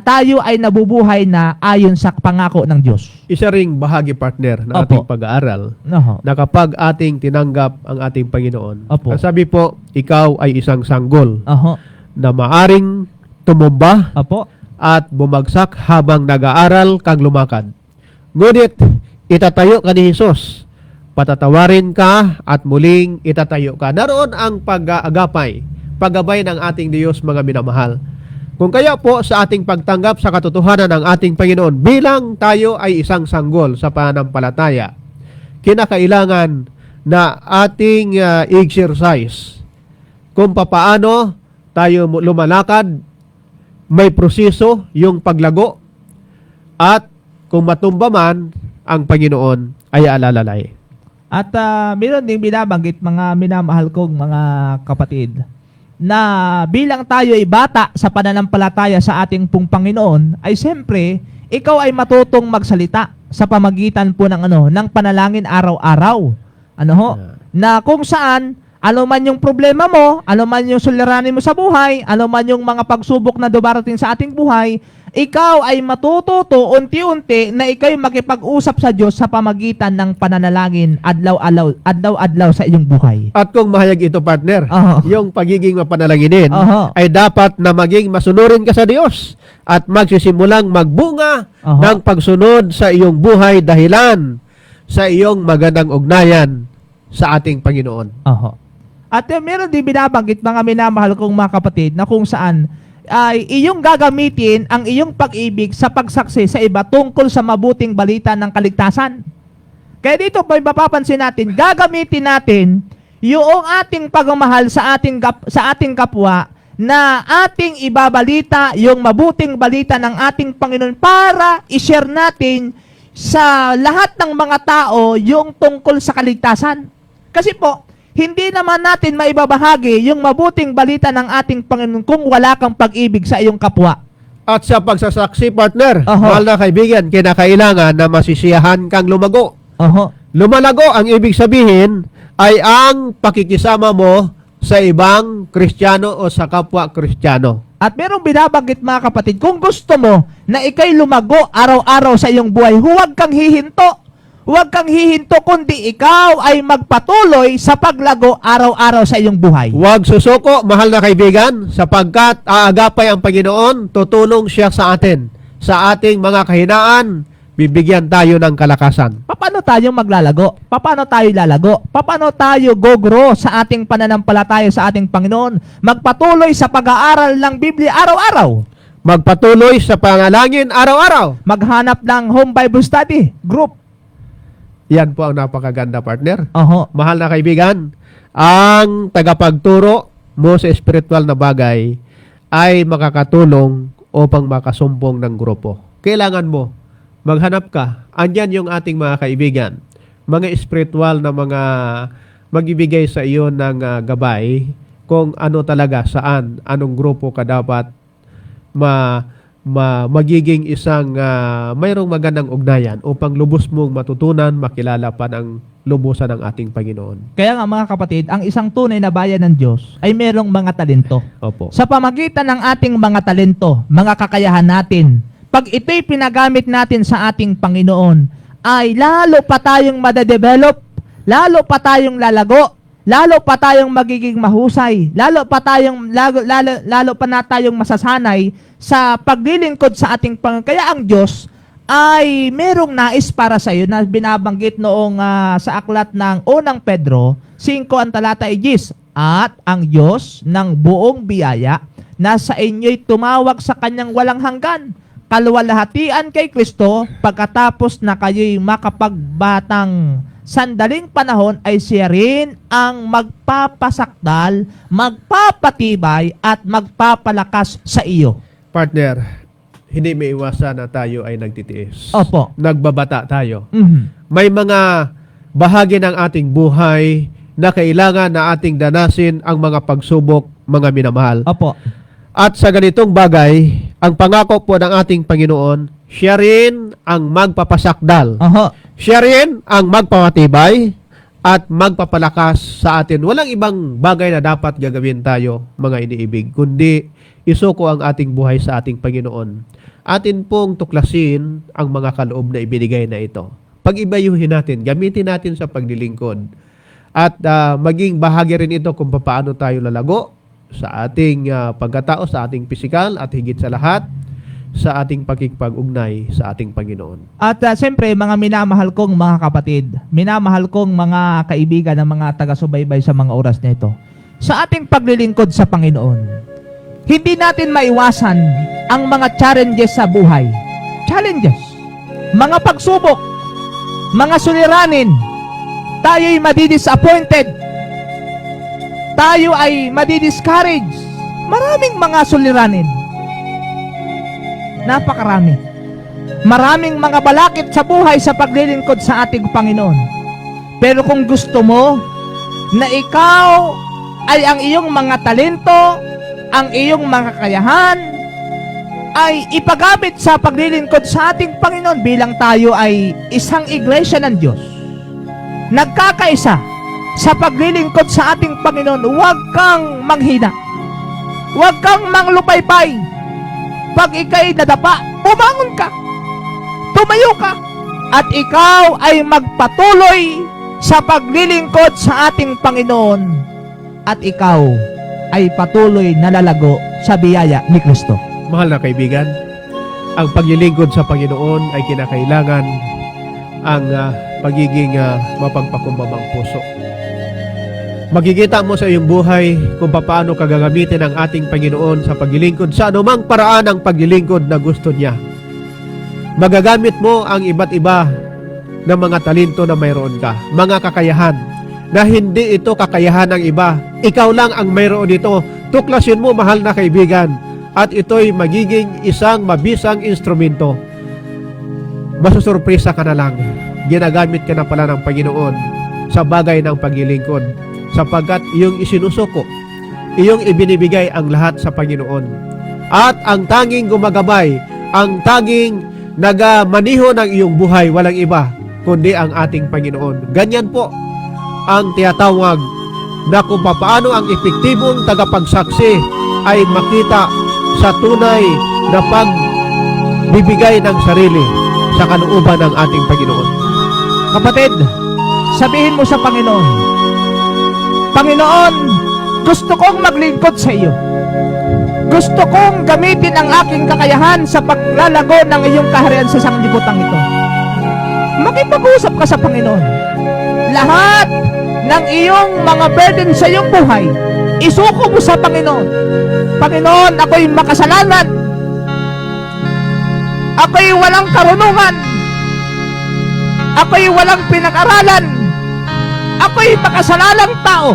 tayo ay nabubuhay na ayon sa pangako ng Diyos. Isa ring bahagi, partner, ng Opo. ating pag-aaral na kapag ating tinanggap ang ating Panginoon, Opo. sabi po, ikaw ay isang sanggol Oho. na maaring tumumba Opo. at bumagsak habang nag-aaral kang lumakad. Ngunit itatayo ka ni Jesus, patatawarin ka at muling itatayo ka. Naroon ang pag-agapay, paggabay ng ating Diyos, mga minamahal. Kung kaya po sa ating pagtanggap sa katotohanan ng ating Panginoon, bilang tayo ay isang sanggol sa pananampalataya, kinakailangan na ating exercise kung papaano tayo lumalakad, may proseso yung paglago, at kung matumba man ang Panginoon ay alalay. At meron ding binabanggit, mga minamahal kong mga kapatid, na bilang tayo ay bata sa pananampalataya sa ating pong Panginoon, ay siyempre, ikaw ay matutong magsalita sa pamagitan po ng panalangin araw-araw. Ano ho? Na kung saan, ano man yung problema mo, ano man yung suliranin mo sa buhay, ano man yung mga pagsubok na dumarating sa ating buhay, ikaw ay matututo unti-unti na ikaw makipag-usap sa Diyos sa pamagitan ng pananalangin adlaw-adlaw sa iyong buhay. At kung mahayag ito, partner, Oho. yung pagiging mapanalanginin Oho. ay dapat na maging masunurin ka sa Diyos at magsisimulang magbunga Oho. ng pagsunod sa iyong buhay dahilan sa iyong magandang ugnayan sa ating Panginoon. Oho. At meron din binabanggit, mga minamahal kong mga kapatid, na kung saan ay iyong gagamitin ang iyong pag-ibig sa pagsaksi sa iba tungkol sa mabuting balita ng kaligtasan. Kaya dito po mapapansin natin, gagamitin natin yung ating pagmamahal sa ating kapwa, na ating ibabalita yung mabuting balita ng ating Panginoon para i-share natin sa lahat ng mga tao yung tungkol sa kaligtasan. Kasi po, hindi naman natin maibabahagi yung mabuting balita ng ating Panginoon kung wala kang pag-ibig sa iyong kapwa. At sa pagsasaksi, partner, Oho. mahal na kaibigan, kinakailangan na masisiyahan kang lumago. Oho. Lumalago, ang ibig sabihin ay ang pakikisama mo sa ibang Kristiyano o sa kapwa Kristiyano. At merong binabanggit, mga kapatid, kung gusto mo na ikay lumago araw-araw sa iyong buhay, huwag kang hihinto. Huwag kang hihinto, kundi ikaw ay magpatuloy sa paglago araw-araw sa iyong buhay. Huwag susuko, mahal na kaibigan, sapagkat aagapay ang Panginoon, tutulong siya sa atin. Sa ating mga kahinaan, bibigyan tayo ng kalakasan. Paano tayo maglalago? Paano tayo lalago? Paano tayo gogro sa ating pananampalataya sa ating Panginoon? Magpatuloy sa pag-aaral ng Biblia araw-araw. Magpatuloy sa panalangin araw-araw. Maghanap ng home Bible study group. Yan po ang napakaganda, partner. Oho. Mahal na kaibigan, ang tagapagturo mo sa espiritual na bagay ay makakatulong upang makasumbong ng grupo. Kailangan mo, maghanap ka. Andyan yung ating mga kaibigan, mga espiritual na mga magbibigay sa iyo ng gabay kung ano talaga, saan, anong grupo ka dapat magiging isang mayroong magandang ugnayan upang lubos mong matutunan, makilala pa ng lubusan ng ating Panginoon. Kaya nga, mga kapatid, ang isang tunay na bayan ng Diyos ay merong mga talento. Opo. Sa pamagitan ng ating mga talento, mga kakayahan natin, pag ito'y pinagamit natin sa ating Panginoon, ay lalo pa tayong madadevelop, lalo pa tayong lalago, lalo pa tayong magiging mahusay, lalo pa na tayong masasanay sa paglilingkod sa ating Panginoon. Kaya ang Diyos ay merong nais para sa iyo na binabanggit noong sa aklat ng unang Pedro 5 ang talata 10. At ang Diyos ng buong biyaya na sa inyo'y tumawag sa kanyang walang hanggan, kaluwalhatian kay Kristo, pagkatapos na kayo'y makapagbatang sandaling panahon ay siya rin ang magpapasakdal, magpapatibay at magpapalakas sa iyo. Partner, hindi may iwasan na tayo ay nagtitiis. Opo. Nagbabata tayo. Mhm. May mga bahagi ng ating buhay na kailangan na ating danasin ang mga pagsubok, mga minamahal. Opo. At sa ganitong bagay, ang pangako po ng ating Panginoon, siya rin ang magpapasakdal. Oho. Siya rin ang magpapatibay at magpapalakas sa atin. Walang ibang bagay na dapat gagawin tayo, mga iniibig, kundi isuko ang ating buhay sa ating Panginoon. Atin pong tuklasin ang mga kaloob na ibinigay na ito. Pag-ibayuhin natin, gamitin natin sa paglilingkod. At maging bahagi rin ito kung paano tayo lalago sa ating pagkatao, sa ating pisikal at higit sa lahat, sa ating pakikipag-ugnay sa ating Panginoon. At siyempre, mga minamahal kong mga kapatid, minamahal kong mga kaibigan ng mga taga-subaybay sa mga oras na ito, sa ating paglilingkod sa Panginoon, hindi natin maiwasan ang mga challenges sa buhay. Challenges. Mga pagsubok, mga suliranin, tayo'y madidisappointed, tayo ay madidiscourage. Maraming mga suliranin. Napakarami. Maraming mga balakid sa buhay sa paglilingkod sa ating Panginoon. Pero kung gusto mo na ikaw ay ang iyong mga talento, ang iyong mga kakayahan, ay ipagamit sa paglilingkod sa ating Panginoon bilang tayo ay isang iglesia ng Diyos, nagkakaisa sa paglilingkod sa ating Panginoon, huwag kang manghina. Huwag kang manglupaypay. Pag ika'y nadapa, bumangon ka. Tumayo ka. At ikaw ay magpatuloy sa paglilingkod sa ating Panginoon. At ikaw ay patuloy na lalago sa biyaya ni Kristo. Mahal na kaibigan, ang paglilingkod sa Panginoon ay kinakailangan ang pagiging mapagpakumbabang puso. Makikita mo sa iyong buhay kung paano kagagamitin ang ating Panginoon sa paglilingkod sa anumang paraan ng paglilingkod na gusto niya. Magagamit mo ang iba't iba na mga talento na mayroon ka, mga kakayahan, na hindi ito kakayahan ng iba. Ikaw lang ang mayroon dito. Tuklasin mo, mahal na kaibigan, at ito'y magiging isang mabisang instrumento. Masusurpresa ka na lang. Ginagamit ka na pala ng Panginoon sa bagay ng paglilingkod, sapagkat iyong isinusuko, iyong ibinibigay ang lahat sa Panginoon. At ang tanging gumagabay, ang tanging nagamaniho ng iyong buhay, walang iba, kundi ang ating Panginoon. Ganyan po ang tiyatawag na kung paano ang epektibong tagapagsaksi ay makita sa tunay na pagbibigay ng sarili sa kalooban ng ating Panginoon. Kapatid, sabihin mo sa Panginoon, Panginoon, gusto kong maglingkod sa iyo. Gusto kong gamitin ang aking kakayahan sa paglalago ng iyong kaharian sa sanglibutang ito. Makipag-usap ka sa Panginoon. Lahat ng iyong mga burden sa iyong buhay, isuko mo sa Panginoon. Panginoon, ako'y makasalanan. Ako'y walang karunungan. Ako'y walang pinag-aralan. Ako'y makasalalang tao.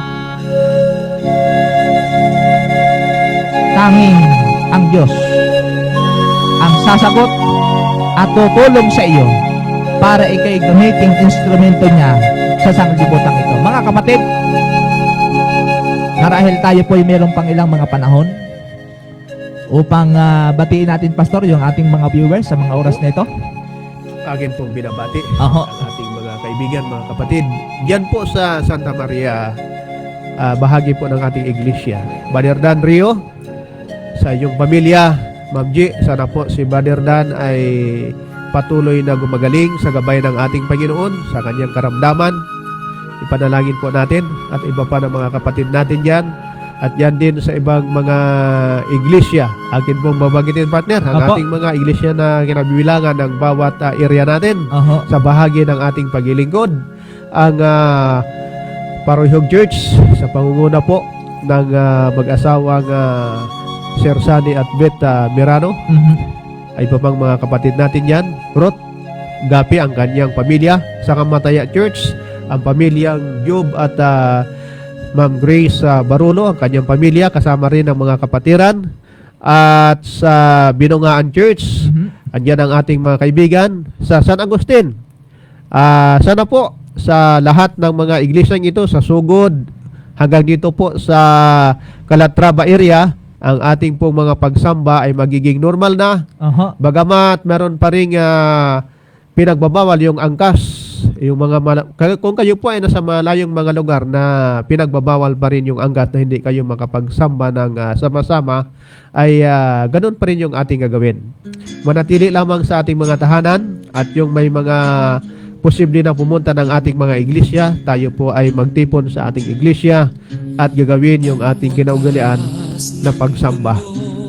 Tanging ang Diyos ang sasagot at tutulong sa iyo para ikay gamiting instrumento niya sa sanglibutan ito. Mga kapatid, marahil tayo po ay mayroong pang ilang mga panahon upang batiin natin, Pastor, yung ating mga viewers sa mga oras na ito. Akin pong binabati Oho. ang ating mga kaibigan, mga kapatid. Diyan po sa Santa Maria, bahagi po ng ating iglesia. Brother Dan Rio, sa iyong pamilya, Ma'am G, sana po si Brother Dan ay patuloy na gumagaling sa gabay ng ating Panginoon sa kanyang karamdaman. Ipanalangin po natin at iba pa ng mga kapatid natin dyan. At yan din sa ibang mga iglesia. Akin pong babagitin, partner, ang Apo. ating mga iglesia na kinabibilangan ng bawat area natin Oho. sa bahagi ng ating paglilingkod. Ang Parohyog Church sa pangunguna po ng mag-asawang Sir Sunny at Beth Mirano. Mhm. Ay iba pang mga kapatid natin yan. Ruth Gapi, ang kanyang pamilya. Sa Kamataya Church, ang pamilyang Job at Ma'am Grace Barulo, ang kanyang pamilya, kasama rin ang mga kapatiran. At sa Binungaan Church, Mhm. andyan ang ating mga kaibigan. Sa San Agustin, sana po sa lahat ng mga iglesyang ito, sa Sugod, hanggang dito po sa Calatrava area, ang ating pong mga pagsamba ay magiging normal na. Oho. Bagamat meron pa rin pinagbabawal yung angkas, yung mga kung kayo po ay nasa malayong mga lugar na pinagbabawal pa rin yung angkas na hindi kayo makapagsamba ng sama-sama, ay ganun pa rin yung ating gagawin. Manatili lamang sa ating mga tahanan, at yung may mga posible na pumunta ng ating mga iglesia, tayo po ay magtipon sa ating iglesia at gagawin yung ating kinaugalian na pagsamba.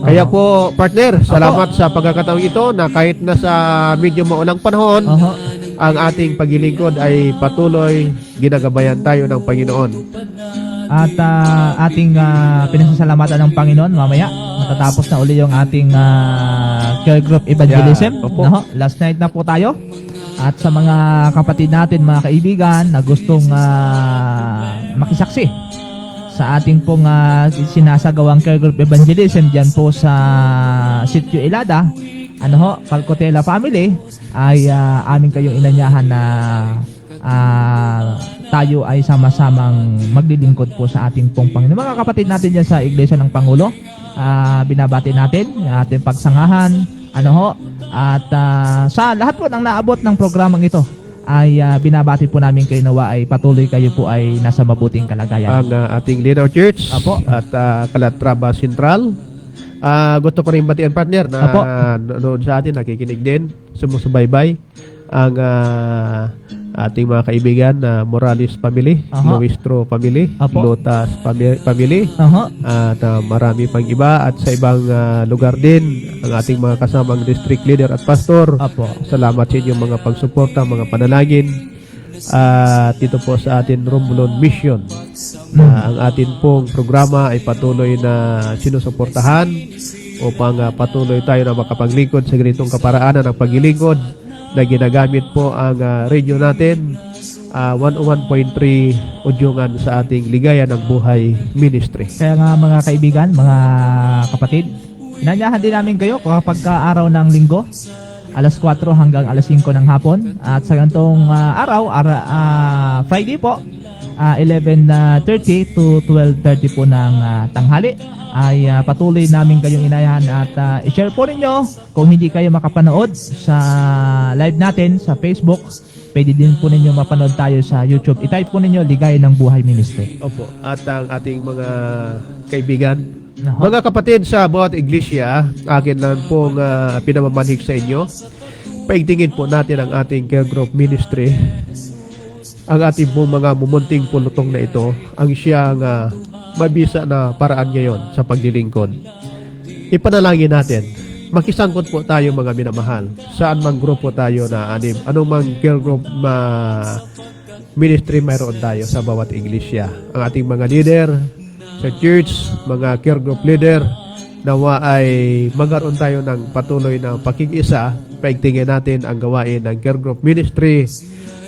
Kaya po, partner, salamat sa pagkakataong ito na kahit na sa medyo maulang panahon, Oho. ang ating paglilingkod ay patuloy ginagabayan tayo ng Panginoon. At ating pinasasalamatan ng Panginoon mamaya. Matatapos na uli yung ating care group evangelism. Yeah, opo. No? Last night na po tayo. At sa mga kapatid natin, mga kaibigan na gustong makisaksi sa ating pong sinasagawang care group evangelism dyan po sa Sitio Ilada, Calcotela family, ay amin kayong inanyahan na tayo ay sama-samang maglilingkod po sa ating pong Panginoon. Mga kapatid natin dyan sa Iglesia ng Pangulo, binabati natin yung ating pagsangahan, at sa lahat po ng naabot ng programang ito, ay binabati po namin kayo nawa ay patuloy kayo po ay nasa mabuting kalagayan. Ang ating Linaw Church Apo. at Calatrava Central. Gusto ko rin batian, partner, na Apo. noon sa atin, nakikinig din, sumusubaybay ang ating mga kaibigan na Morales family, Aha. Luistro family, Apo. Lotas family, Oho. at marami pang iba, at sa ibang lugar din ang ating mga kasamang district leader at pastor. Apo. Salamat sa inyong mga pagsuporta, mga panalangin. At dito po sa atin Romblon Mission, ang atin pong programa ay patuloy na sinusuportahan upang patuloy tayo na makapaglingkod sa ganitong kaparaanan ng paglilingkod na ginagamit po ang radio natin, 101.3 Udyungan sa ating Ligaya ng Buhay Ministry. Kaya nga mga kaibigan, mga kapatid, inanyahan din namin kayo kapag araw ng linggo, alas 4 hanggang alas 5 ng hapon. At sa ganitong araw, Friday po, 11:30 to 12:30 po ng tanghali, ay patuloy namin kayong inayahan at i-share po ninyo. Kung hindi kayo makapanood sa live natin sa Facebook, pwede din po ninyo mapanood tayo sa YouTube. I-type po ninyo Ligaya ng Buhay Ministry. Opo. At ang ating mga kaibigan, Nako. mga kapatid sa bawat iglesia, akin lang pong pinamamanhig sa inyo. Paigtingin po natin ang ating care group ministry. Ang ating pong mga mumunting pulutong na ito, ang siyang mabisa na paraan ngayon sa paglilingkod. Ipanalangin natin. Makisangkot po tayo, mga minamahal. Saan mang grupo tayo na anim, anong mang care group ministry mayroon tayo sa bawat iglesia. Ang ating mga leader sa church, mga care group leader, nawa ay magkaroon tayo ng patuloy na pakikisa. Paigtingin natin ang gawain ng care group ministry,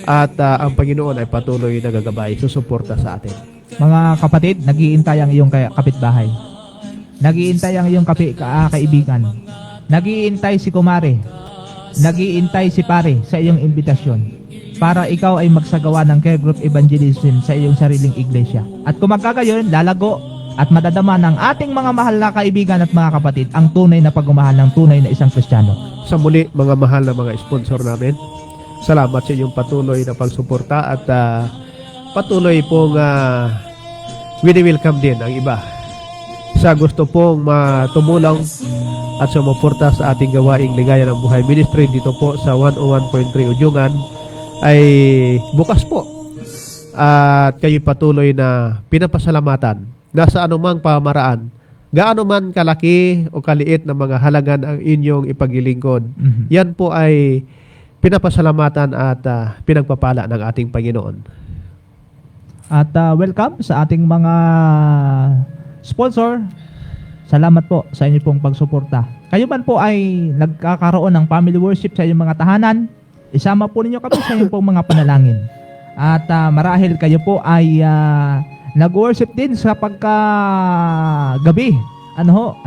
at ang Panginoon ay patuloy na gagabay, susuporta sa atin. Mga kapatid, nag-iintay ang iyong kapitbahay. Nag-iintay ang iyong kaibigan. Nag-iintay si kumare. Nag-iintay si pare sa iyong imbitasyon para ikaw ay magsagawa ng care group evangelism sa iyong sariling iglesia. At kung magkagayon, lalago at madadama ng ating mga mahal na kaibigan at mga kapatid ang tunay na pagmamahal ng tunay na isang Kristiyano. Sa muli, mga mahal na mga sponsor namin, salamat sa inyong patuloy na pagsuporta, at patuloy pong wini-welcome din ang iba sa gusto pong tumulong at sumuporta sa ating gawaing Ligaya ng Buhay Ministry dito po sa 101.3 Udyungan ay bukas po. At kayo patuloy na pinapasalamatan na sa anumang pamaraan, gaano man kalaki o kaliit na mga halagan ang inyong ipaglilingkod. Yan po ay pinapasalamatan at pinagpapala ng ating Panginoon. At welcome sa ating mga sponsor. Salamat po sa inyo pong pagsuporta. Kayo man po ay nagkakaroon ng family worship sa inyong mga tahanan, isama po ninyo kami sa inyong pong mga panalangin. At marahil kayo po ay nag-worship din sa pagkagabi.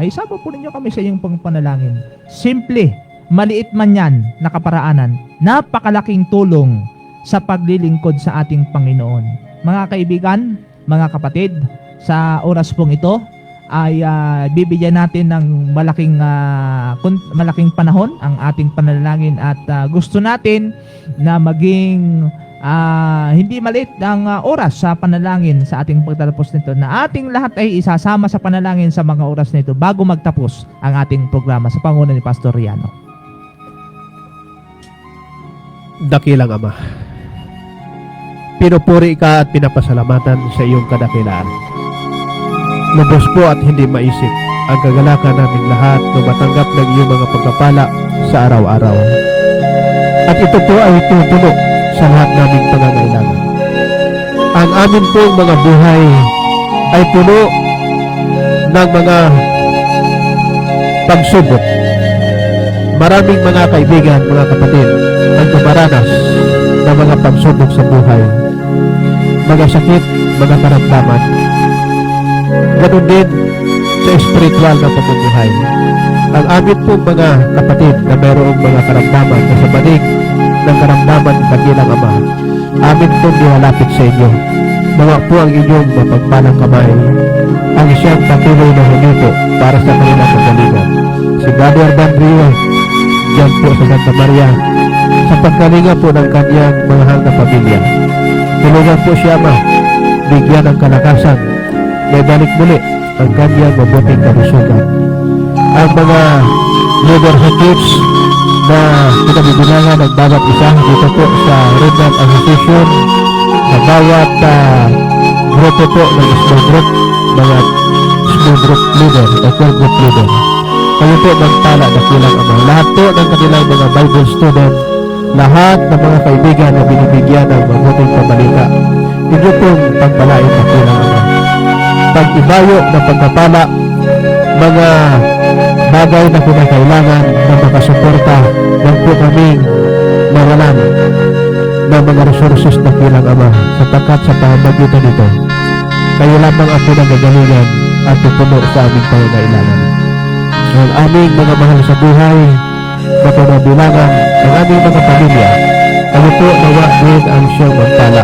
Ay isama po ninyo kami sa inyong pong panalangin. Simple, maliit man yan na kaparaanan, napakalaking tulong sa paglilingkod sa ating Panginoon. Mga kaibigan, mga kapatid, sa oras pong ito ay bibigyan natin ng malaking panahon ang ating panalangin at gusto natin na maging hindi maliit ang oras sa panalangin sa ating pagtatapos nito, na ating lahat ay isasama sa panalangin sa mga oras nito bago magtapos ang ating programa sa panguna ni Pastor Riano. Dakilang Ama, pinupuri ka at pinapasalamatan sa iyong kadakilaan. Lubos po at hindi maisip ang kagalakan naming lahat na matanggap ng iyong mga pagpapala sa araw-araw. At ito po ay tutulo sa lahat naming pangangailangan. Ang amin pong mga buhay ay puno ng mga pagsubok. Maraming mga kaibigan, mga kapatid, ang dumaranas ng mga pagsubok sa buhay. Mga sakit, mga karamdaman. Ganun din sa spiritual na pamumuhay. Ang amin pong mga kapatid na mayroong mga karamdaman na sa banig ng karamdaman ng Dakilang Ama, amin pong nilalapit sa inyo. Nawa po ang inyong mapagpalang kamay ang siyang patuloy na humito para sa kanilang kagalingan. Si Brother Van Rio, dyan po sa Santa Maria, sa pagkalinga po ng kanyang mahal na pamilya. Tulungan po siya, Ama, bigyan ng kalakasan, may balik muli ang kanyang mabuting kalusugan. Ang mga leader sa church na pinabibilangan ng bawat isa dito po sa Renal Association, sa bawat grupo po ng small group, mga small group leader o core group leader. Kayo po magtala Dakilang Ama. Lahat po ng kanilang mga Bible student, lahat ng mga kaibigan na binibigyan ng mabuting pabalita, inyo pong pagpalain Dakilang Ama. Pag-ibayo na pagpapala, mga bagay na kinakailangan na makasuporta ng po kaming mawalan ng mga resources Dakilang Ama, sapagkat sa pamamagitan nito, kayo lamang ang pinagagalingan at pupuno sa aming pangangailangan. Ang aming mga mahal sa buhay, na pinabilangan ang aming mga pamilya, kayo po nawa din ang siyang magpala.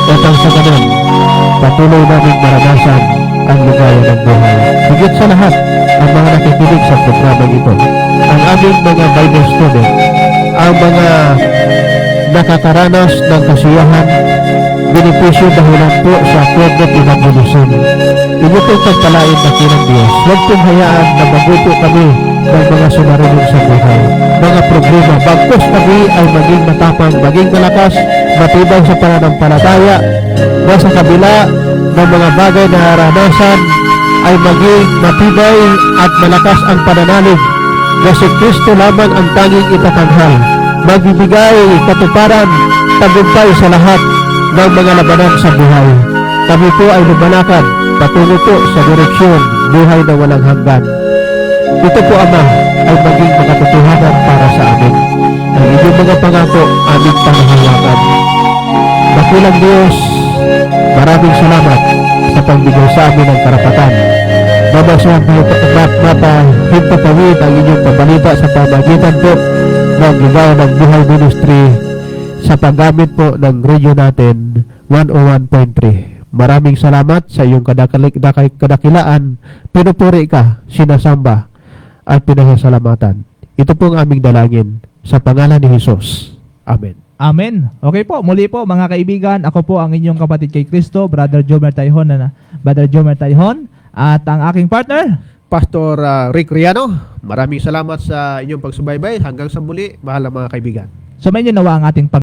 At ang sa ganun, patuloy namin maranasan ang ligaya ng buhay. Higit sa lahat, ang mga nakikinig sa programang ito, ang aming mga Bible student, ang mga nakakaranas ng kasiyahan, benepisyo dahilan po sa Progress Evangelism. Inyo pong pagpalain Dakilang Diyos. Huwag pong hayaan na magupo kami ng mga sumarunong sa buhay. Mga problema, bagkus kami ay maging matapang, maging malakas, matibay sa pananampalataya, na sa kabila ng mga bagay na naranasan ay maging matibay at malakas ang pananalig na si Kristo lamang ang tanging itatanghal, magbibigay katuparan, tagumpay sa lahat ng mga labanan sa buhay. Kami po ay lumalakad patungo po sa direksyon buhay na walang hanggan. Ito po, Ama, ay maging mga katotohanan para sa amin. Ang inyong mga pangako, aming panghahawakan. Dakilang Diyos, maraming salamat sa pagbigay sa amin ng karapatan. Mamasang himpapawid ang inyong pabalita sa pamagitan po ng Ligaya ng Buhay Ministry sa paggamit po ng radio natin 101.3. Maraming salamat sa iyong kadakilaan. Pinupuri ka, sinasamba at pinasasalamatan. Ito po ang aming dalangin sa pangalan ni Jesus. Amen. Amen. Okay po, muli po mga kaibigan, ako po ang inyong kapatid kay Kristo, Brother Jomer Tayhon. Brother Jomer Tayhon, At ang aking partner, Pastor Rick Riano, maraming salamat sa inyong pagsubaybay. Hanggang sa muli, mahal mga kaibigan. sumayin niyo nawa ang ating